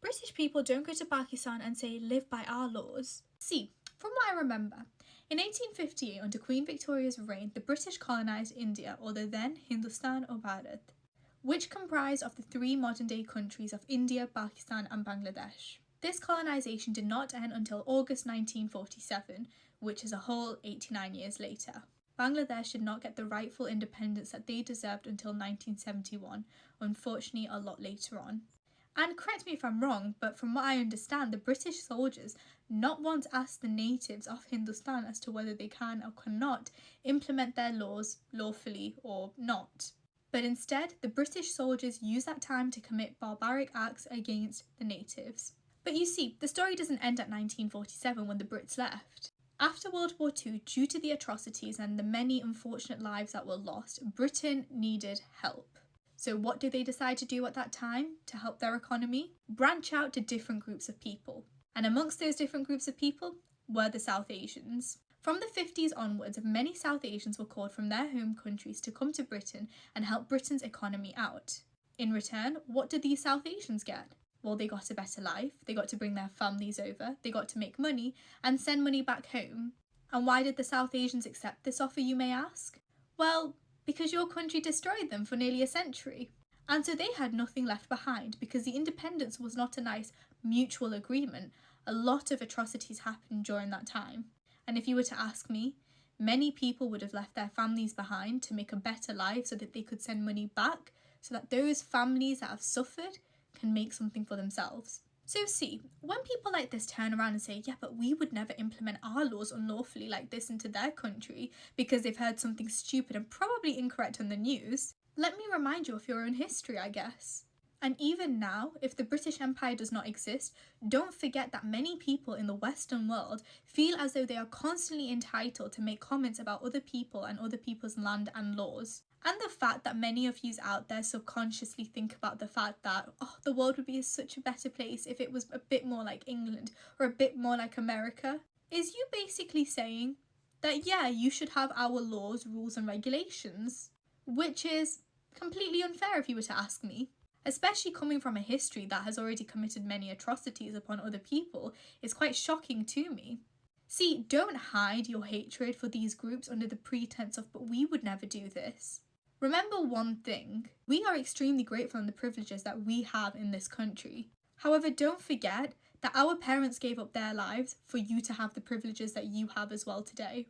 British people don't go to Pakistan and say, live by our laws. See, from what I remember, in 1858, under Queen Victoria's reign, the British colonised India, or the then Hindustan or Bharat, which comprised of the three modern-day countries of India, Pakistan and Bangladesh. This colonisation did not end until August 1947, which is a whole 89 years later. Bangladesh did not get the rightful independence that they deserved until 1971, unfortunately a lot later on. And correct me if I'm wrong, but from what I understand, the British soldiers not once asked the natives of Hindustan as to whether they can or cannot implement their laws lawfully or not. But instead, the British soldiers used that time to commit barbaric acts against the natives. But you see, the story doesn't end at 1947 when the Brits left. After World War II, due to the atrocities and the many unfortunate lives that were lost, Britain needed help. So what did they decide to do at that time to help their economy? Branch out to different groups of people. And amongst those different groups of people were the South Asians. From the 50s onwards, many South Asians were called from their home countries to come to Britain and help Britain's economy out. In return, what did these South Asians get? Well, they got a better life, they got to bring their families over, they got to make money and send money back home. And why did the South Asians accept this offer, you may ask? Well, because your country destroyed them for nearly a century. And so they had nothing left behind because the independence was not a nice mutual agreement. A lot of atrocities happened during that time. And if you were to ask me, many people would have left their families behind to make a better life so that they could send money back, so that those families that have suffered can make something for themselves. So see, when people like this turn around and say, yeah, but we would never implement our laws unlawfully like this into their country because they've heard something stupid and probably incorrect on the news, let me remind you of your own history, I guess. And even now, if the British Empire does not exist, don't forget that many people in the Western world feel as though they are constantly entitled to make comments about other people and other people's land and laws. And the fact that many of you out there subconsciously think about the fact that, the world would be such a better place if it was a bit more like England or a bit more like America, is you basically saying that, yeah, you should have our laws, rules and regulations, which is completely unfair if you were to ask me. Especially coming from a history that has already committed many atrocities upon other people is quite shocking to me. See, don't hide your hatred for these groups under the pretense of, but we would never do this. Remember one thing, we are extremely grateful in the privileges that we have in this country. However, don't forget that our parents gave up their lives for you to have the privileges that you have as well today.